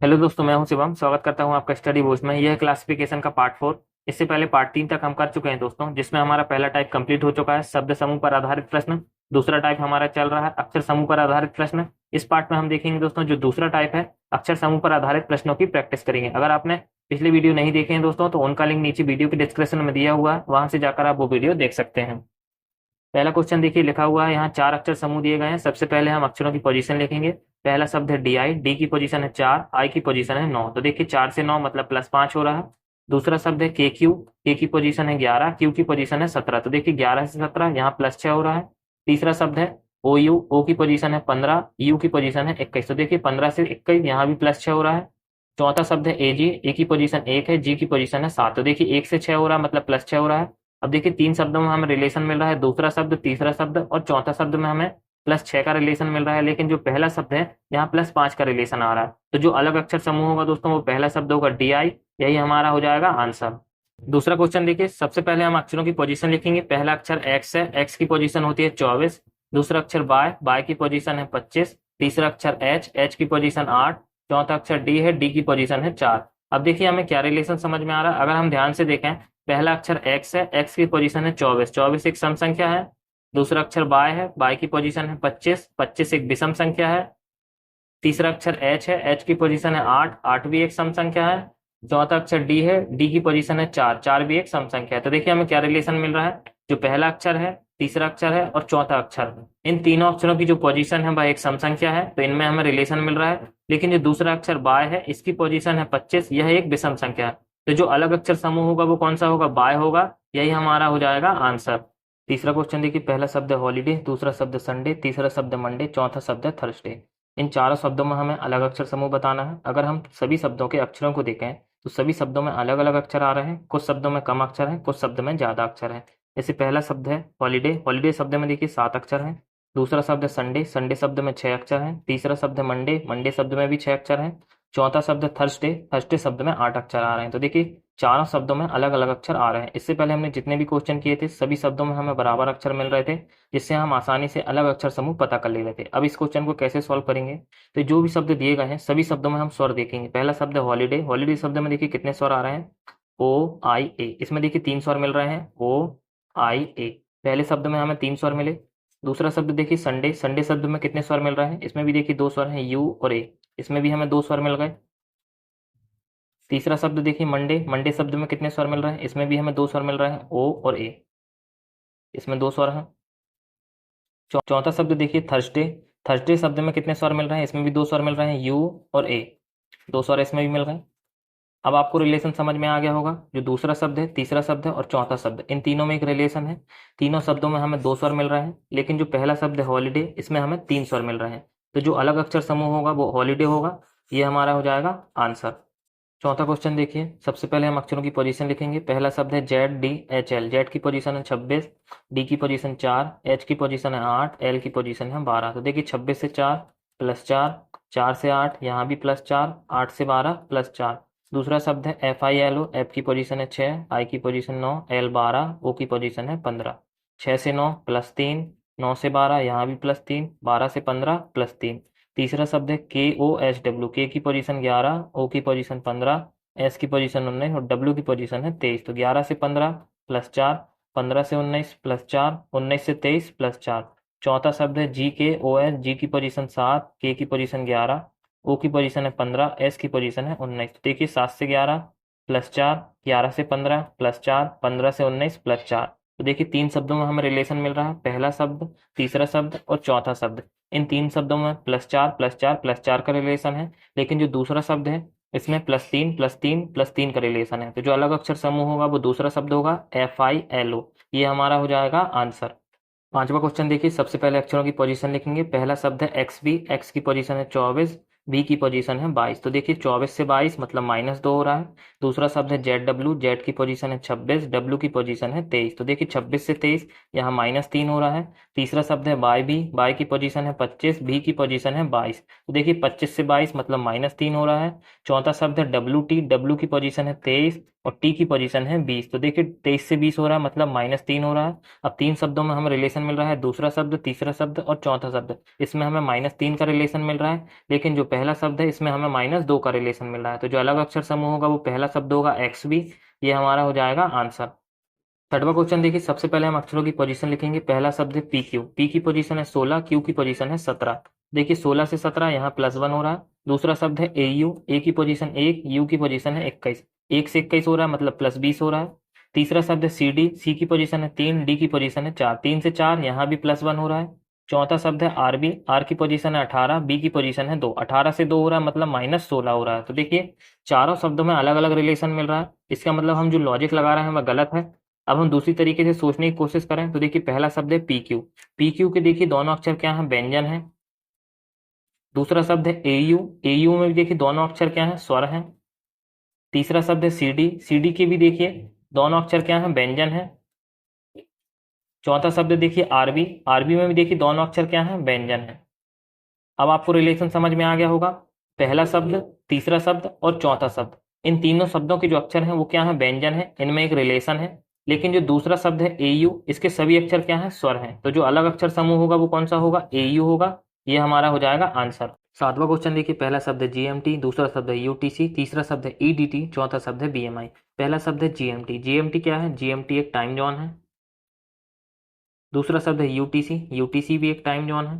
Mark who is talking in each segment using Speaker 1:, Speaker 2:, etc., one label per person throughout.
Speaker 1: Hello दोस्तों, मैं हूं शिवम। स्वागत करता हूं आपका स्टडी बूस्ट में। यह है क्लासिफिकेशन का पार्ट 4। इससे पहले पार्ट 3 तक हम कर चुके हैं दोस्तों, जिसमें हमारा पहला टाइप कंप्लीट हो चुका है, शब्द समूह पर आधारित प्रश्न। दूसरा टाइप हमारा चल रहा है, अक्षर समूह पर आधारित प्रश्न। इस पार्ट में हम देखेंगे दोस्तों, जो दूसरा टाइप है, अक्षर समूह पर आधारित प्रश्नों की प्रैक्टिस करेंगे। अगर आपने पिछले वीडियो नहीं देखे हैं दोस्तों, तो उनका लिंक नीचे वीडियो के डिस्क्रिप्शन में दिया हुआ है, वहां से जाकर आप वो वीडियो देख सकते हैं। पहला क्वेश्चन देखिए, लिखा हुआ है यहाँ 4 अक्षर समूह दिए गए हैं। सबसे पहले हम अक्षरों की पोजीशन लिखेंगे। पहला शब्द है डी आई। डी की पोजीशन है 4, आई की पोजीशन है 9। तो देखिए 4 से 9 मतलब +5 हो रहा है। दूसरा शब्द है के क्यू। के की पोजीशन है 11, क्यू की पोजीशन है 17। तो देखिए 11 से 17 यहाँ +6 हो रहा है। तीसरा शब्द है ओ यू। ओ की पोजीशन है 15, यू की पोजीशन है 21। तो देखिए 15 से 21 यहाँ भी +6 हो रहा है। चौथा शब्द है ए जी। ए की पोजीशन 1 है, जी की पोजीशन है 7। तो देखिए 1 से 6 हो रहा है, मतलब +6 हो रहा है। अब देखिए 3 शब्दों में हमें रिलेशन मिल रहा है, दूसरा शब्द, तीसरा शब्द और चौथा शब्द में हमें +6 का रिलेशन मिल रहा है। लेकिन जो पहला शब्द है, यहाँ +5 का रिलेशन आ रहा है। तो जो अलग अक्षर समूह होगा दोस्तों, वो पहला शब्द होगा डी आई। यही हमारा हो जाएगा आंसर। दूसरा क्वेश्चन देखिए, सबसे पहले हम अक्षरों की पोजीशन लिखेंगे। पहला अक्षर एक्स है, एक्स की पोजीशन होती है 24। दूसरा अक्षर बाय, बाय की पोजीशन है 25। तीसरा अक्षर एच, एच की पोजीशन 8। चौथा अक्षर डी है, डी की पोजीशन है 4। अब देखिए हमें क्या रिलेशन समझ में आ रहा है। अगर हम ध्यान से देखें, पहला अक्षर एक्स है, एक्स की पोजीशन है 24, 24 एक सम संख्या है। दूसरा अक्षर बाय है, बाय की पोजीशन है 25, 25 एक विषम संख्या है। तीसरा अक्षर एच है, एच की पोजीशन है 8, 8 भी एक सम संख्या है। चौथा अक्षर डी है, डी की पोजीशन है 4, 4 भी एक सम संख्या है। तो देखिए हमें क्या रिलेशन मिल रहा है। जो पहला अक्षर है, तीसरा अक्षर है और चौथा अक्षर, इन तीनों अक्षरों की जो पोजीशन है वह एक सम संख्या है, तो इनमें हमें रिलेशन मिल रहा है। लेकिन जो दूसरा अक्षर बाय है, इसकी पोजीशन है 25, यह एक विषम संख्या है। तो जो अलग अक्षर समूह होगा वो कौन सा होगा? बाय होगा। यही हमारा हो जाएगा आंसर। तीसरा क्वेश्चन देखिए, पहला शब्द है हॉलीडे, दूसरा शब्द संडे, तीसरा शब्द मंडे, चौथा शब्द है थर्सडे। इन चारों शब्दों में हमें अलग अक्षर समूह बताना है। अगर हम सभी शब्दों के अक्षरों को देखें, तो सभी शब्दों में अलग अलग अक्षर आ रहे हैं। कुछ शब्दों में कम अक्षर हैं, कुछ शब्द में ज्यादा अक्षर हैं। जैसे पहला शब्द है हॉलीडे। हॉलीडे शब्द में देखिए 7 अक्षर हैं। दूसरा शब्द है संडे। संडे शब्द में 6 अक्षर हैं। तीसरा शब्द है मंडे। मंडे शब्द में भी 6 अक्षर हैं। चौथा शब्द है थर्सडे। थर्सडे शब्द में 8 अक्षर आ रहे हैं। तो देखिए चारों शब्दों में अलग अलग अक्षर आ रहे हैं। इससे पहले हमने जितने भी क्वेश्चन किए थे, सभी शब्दों में हमें बराबर अक्षर मिल रहे थे, जिससे हम आसानी से अलग अक्षर समूह पता कर ले रहे थे। अब इस क्वेश्चन को कैसे सॉल्व करेंगे? तो जो भी शब्द दिए गए हैं, सभी शब्दों में हम स्वर देखेंगे। पहला शब्द है हॉलीडे। हॉलीडे शब्द में देखिए कितने स्वर आ रहे हैं? ओ आई ए। इसमें देखिए 3 स्वर मिल रहे हैं, ओ आई ए। पहले शब्द में हमें 3 स्वर मिले। दूसरा शब्द देखिए संडे। संडे शब्द में कितने स्वर मिल रहे हैं? इसमें भी देखिए 2 स्वर हैं, यू और ए। इसमें भी हमें 2 स्वर मिल गए। तीसरा शब्द देखिए मंडे। मंडे शब्द में कितने स्वर मिल रहे हैं? इसमें भी हमें 2 स्वर मिल रहे हैं, ओ और ए। इसमें 2 स्वर हैं। चौथा शब्द देखिए थर्सडे। थर्सडे शब्द में कितने स्वर मिल रहे हैं? इसमें भी 2 स्वर मिल रहे हैं, यू और ए। 2 स्वर इसमें भी मिल गए। अब आपको रिलेशन समझ में आ गया होगा। जो दूसरा शब्द है, तीसरा शब्द है और चौथा शब्द, इन तीनों में एक रिलेशन है। तीनों शब्दों में हमें 2 स्वर मिल रहे हैं। लेकिन जो पहला शब्द है हॉलीडे, इसमें हमें 3 स्वर मिल रहे हैं। तो जो अलग अक्षर समूह होगा वो हॉलीडे होगा। ये हमारा हो जाएगा आंसर। चौथा क्वेश्चन देखिए, सबसे पहले हम अक्षरों की पोजीशन लिखेंगे। पहला शब्द है Z D H L. Z की पोजीशन है 26, डी की पोजीशन 4, एच की पोजीशन है 8, एल की पोजीशन है 12। तो देखिए 26 से 4 +4, 4 से 8 यहाँ भी +4, 8 से 12 +4। दूसरा शब्द है F I L O. F की पोजीशन है 6, आई की पोजीशन 9, एल 12, ओ की पोजीशन है 15। 6 से 9 +3, 9 से 12 यहाँ भी +3, 12 से 15 +3। तीसरा शब्द है के ओ एच डब्ल्यू। के की पोजीशन 11, ओ की पोजीशन 15, एस की पोजीशन 19 और डब्ल्यू की पोजीशन है 23। तो 11 से 15 +4, 15 से 19 +4, 19 से 23 +4। चौथा शब्द है जी के ओ एस। जी की पोजीशन 7, के की पोजीशन 11, ओ की पोजीशन है 15, एस की पोजीशन है 19। तो देखिए 7 से 11 +4, 11 से 15 +4, 15 से 19 +4। तो देखिए 3 शब्दों में हमें रिलेशन मिल रहा है, पहला शब्द, तीसरा शब्द और चौथा शब्द। इन 3 शब्दों में +4 +4 +4 का रिलेशन है। लेकिन जो दूसरा शब्द है, इसमें +3 +3 +3 का रिलेशन है। तो जो अलग अक्षर समूह होगा वो दूसरा शब्द होगा एफ आई एल ओ। ये हमारा हो जाएगा आंसर। पांचवा क्वेश्चन देखिए, सबसे पहले अक्षरों की पोजीशन लिखेंगे। पहला शब्द है एक्स बी। एक्स की पोजीशन है 24, बी की पोजीशन है 22। तो देखिए 24 से 22 मतलब -2 हो रहा है। दूसरा शब्द है जेड डब्ल्यू। जेड की पोजीशन है 26, डब्ल्यू की पोजीशन है 23। तो देखिए 26 से 23 यहाँ -3 हो रहा है। तीसरा शब्द है बाई बी। बाई की पोजीशन है 25, बी की पोजीशन है 22। तो देखिए 25 से 22 मतलब -3 हो रहा है। चौथा शब्द है डब्ल्यू टी। डब्ल्यू की पोजीशन है 23 और टी की पोजीशन है 20। तो देखिए 23 से 20 हो रहा है मतलब -3 हो रहा है। अब 3 शब्दों में हमें रिलेशन मिल रहा है, दूसरा शब्द, तीसरा शब्द और चौथा शब्द। इसमें हमें -3 का रिलेशन मिल रहा है। लेकिन जो पहला शब्द है इसमें हमें -2 का रिलेशन मिल रहा है, तो जो अलग अक्षर समूह होगा वो पहला शब्द होगा एक्स बी, ये हमारा हो जाएगा आंसर। छठवां क्वेश्चन देखिए, सबसे पहले हम अक्षरों की पोजीशन लिखेंगे। पहला शब्द है पी क्यू, पी की पोजीशन है 16, क्यू की पोजीशन है 17। देखिए 16 से 17 यहाँ +1 हो रहा है। दूसरा शब्द है ए यू, ए की पोजीशन 1, यू की पोजीशन है 21, 1 से 21 हो रहा है मतलब +20 हो रहा है। तीसरा शब्द है सी डी, सी की पोजीशन है 3, डी की पोजीशन है 4, 3 से 4 यहाँ भी +1 हो रहा है। चौथा शब्द है आर बी, आर की पोजीशन है 18, बी की पोजीशन है 2, 18 से 2 हो रहा है मतलब -16 हो रहा है। तो देखिए चारों शब्दों में अलग अलग रिलेशन मिल रहा है, इसका मतलब हम जो लॉजिक लगा रहे हैं वह गलत है। अब हम दूसरी तरीके से सोचने की कोशिश करें तो देखिए पहला शब्द है पी क्यू, पी क्यू के देखिए दोनों अक्षर क्या हैं, व्यंजन है। दूसरा शब्द है ए यू, ए यू में भी देखिए दोनों अक्षर क्या हैं, स्वर हैं। तीसरा शब्द है सी डी, सी डी के भी देखिए दोनों अक्षर क्या हैं, व्यंजन है। चौथा शब्द देखिए आरबी, आरबी में भी देखिए दोनों अक्षर क्या हैं, व्यंजन है। अब आपको रिलेशन समझ में आ गया होगा। पहला शब्द, तीसरा शब्द और चौथा शब्द, इन तीनों शब्दों के जो अक्षर हैं वो क्या है, व्यंजन है, इनमें एक रिलेशन है। लेकिन जो दूसरा शब्द है ए यू, इसके सभी अक्षर क्या हैं, स्वर हैं। तो जो अलग अक्षर समूह होगा वो कौन सा होगा, ए यू होगा, ये हमारा हो जाएगा आंसर। सातवां क्वेश्चन देखिए, पहला शब्द है जीएमटी, दूसरा शब्द है यूटीसी, तीसरा शब्द है ईडीटी, चौथा शब्द है बीएमआई। पहला शब्द है जीएमटी, जीएमटी क्या है, जीएमटी एक टाइम जोन है। दूसरा शब्द है यूटीसी, यूटीसी भी एक टाइम जोन है।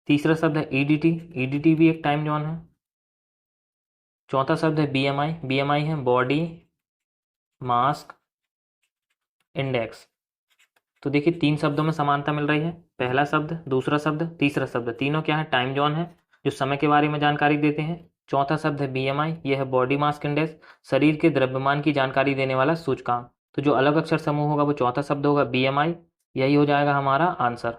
Speaker 1: तीसरा शब्द है ईडीटी, ईडीटी भी एक टाइम जोन है। चौथा शब्द है बीएमआई, बीएमआई है बॉडी मास्क इंडेक्स। तो देखिए तीन शब्दों में समानता मिल रही है, पहला शब्द, दूसरा शब्द, तीसरा शब्द, तीनों क्या है, टाइम जोन है जो समय के बारे में जानकारी देते हैं। चौथा शब्द है बीएमआई, यह है बॉडी मास इंडेक्स, शरीर के द्रव्यमान की जानकारी देने वाला सूचकांक। तो जो अलग अक्षर समूह होगा वो चौथा शब्द होगा बीएमआई, यही हो जाएगा हमारा आंसर।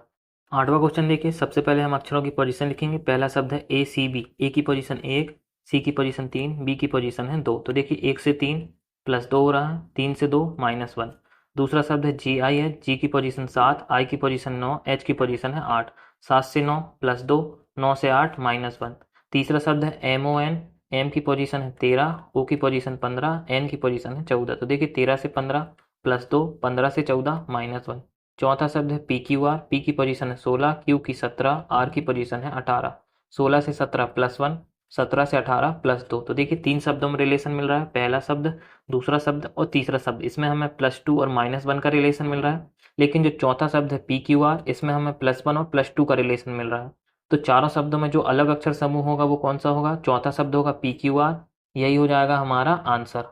Speaker 1: आठवां क्वेश्चन देखिए, सबसे पहले हम अक्षरों की पोजीशन लिखेंगे। पहला शब्द है ए सी बी, ए की पोजीशन 1, सी की पोजीशन 3, बी की पोजीशन है 2। तो देखिए 1 से 3 +2 हो रहा है, 3 से 2 -1। दूसरा शब्द है जी आई है, जी की पोजीशन 7, आई की पोजीशन 9, एच की पोजीशन है 8, 7 से 9 +2, 9 से 8 -1। तीसरा शब्द है एम ओ एन, एम की पोजीशन है 13, ओ की पोजीशन 15, एन की पोजीशन है 14। तो देखिए 13 से 15 +2, 15 से 14 -1। चौथा शब्द है पी क्यू आर, पी की पोजीशन है 16, क्यू की 17, आर की पोजीशन है 18, 16 से 17 +1, 17 से 18 +2। तो देखिए तीन शब्दों में रिलेशन मिल रहा है, पहला शब्द, दूसरा शब्द और तीसरा शब्द, इसमें हमें +2 और -1 का रिलेशन मिल रहा है। लेकिन जो चौथा शब्द है पी क्यू आर, इसमें हमें +1 और +2 का रिलेशन मिल रहा है। तो चारों शब्दों में जो अलग अक्षर समूह होगा वो कौन सा होगा, चौथा शब्द होगा पी क्यू आर, यही हो जाएगा हमारा आंसर।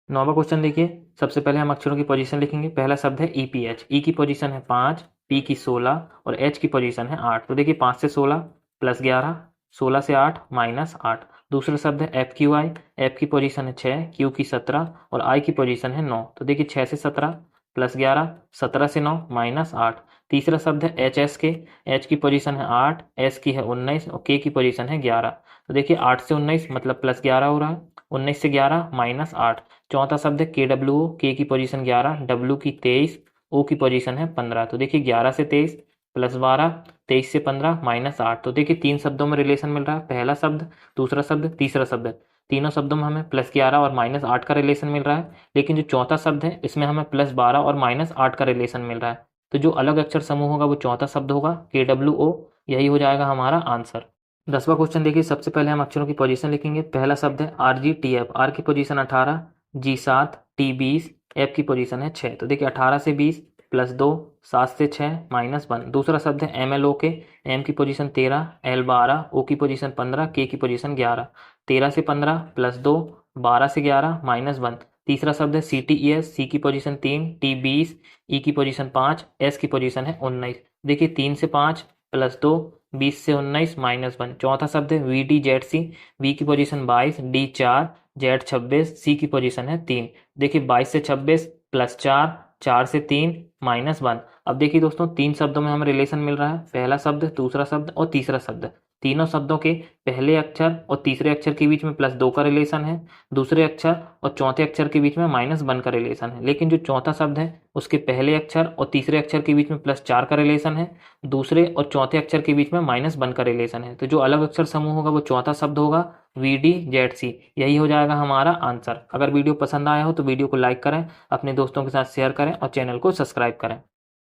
Speaker 1: नौवां क्वेश्चन देखिए, सबसे पहले हम अक्षरों की पोजीशन लिखेंगे। पहला शब्द है ई पी एच, ई की पोजीशन है 5, पी की 16 और एच की पोजीशन है 8। तो देखिए 5 से 16 +11, 16 से 8 -8। दूसरा शब्द है एफ क्यू आई, एफ की पोजीशन है 6, क्यू की 17 और आई की पोजीशन है 9। तो देखिए 6 से 17 +11, 17 से 9 -8। तीसरा शब्द है एच एस के, एच की पोजीशन है 8, एस की है 19 और के की पोजीशन है 11। तो देखिए 8 से 19 मतलब +11 हो रहा है, 19 से 11 -8। चौथा शब्द है के डब्ल्यू ओ, के की पोजीशन 11, डब्ल्यू की 23, ओ की पोजीशन है 15। तो देखिए 11 से 23 +12, 23 से 15 -8। तो देखिए तीन शब्दों में रिलेशन मिल रहा है, पहला शब्द, दूसरा शब्द, तीसरा शब्द, तीनों शब्दों में हमें +11 और -8 का रिलेशन मिल रहा है। लेकिन जो चौथा शब्द है इसमें हमें +12 और -8 का रिलेशन मिल रहा है। तो जो अलग अक्षर समूह होगा वो चौथा शब्द होगा के डब्ल्यू ओ, यही हो जाएगा हमारा आंसर। 10वां क्वेश्चन देखिए, सबसे पहले हम अक्षरों की पोजीशन लिखेंगे। पहला शब्द है R G T F, R की पोजीशन 18, जी 7, टी 20, एफ की पोजीशन है 6। तो देखिए 18 से 20 +2, 7 से 6 -1। दूसरा शब्द है एम एल ओ के, एम की पोजीशन 13, एल 12, ओ की पोजीशन 15, के की पोजीशन 11, 13 से 15 +2, 12 से 11 -1। तीसरा शब्द है सी टी ई एस, सी की पोजीशन 3, टी 20, ई की पोजीशन 5, एस की पोजीशन है 19। देखिए 3 से 5 +2, 20 से 19 -1। चौथा शब्द है V D Z C, V की पोजीशन 22, डी 4, जेड 26, सी की पोजीशन है 3। देखिए 22 से 26 +4, 4 से 3 -1। अब देखिए दोस्तों तीन शब्दों में हमें रिलेशन मिल रहा है, पहला शब्द, दूसरा शब्द और तीसरा शब्द। तीनों शब्दों के पहले अक्षर और तीसरे अक्षर के बीच में +2 का रिलेशन है, दूसरे अक्षर और चौथे अक्षर के बीच में -1 का रिलेशन है। लेकिन जो चौथा शब्द है उसके पहले अक्षर और तीसरे अक्षर के बीच में +4 का रिलेशन है, दूसरे और चौथे अक्षर के बीच में -1 का रिलेशन है। तो जो अलग अक्षर समूह होगा वो चौथा शब्द होगा वी डी जेड सी, यही हो जाएगा हमारा आंसर। अगर वीडियो पसंद आया हो तो वीडियो को लाइक करें, अपने दोस्तों के साथ शेयर करें और चैनल को सब्सक्राइब करें।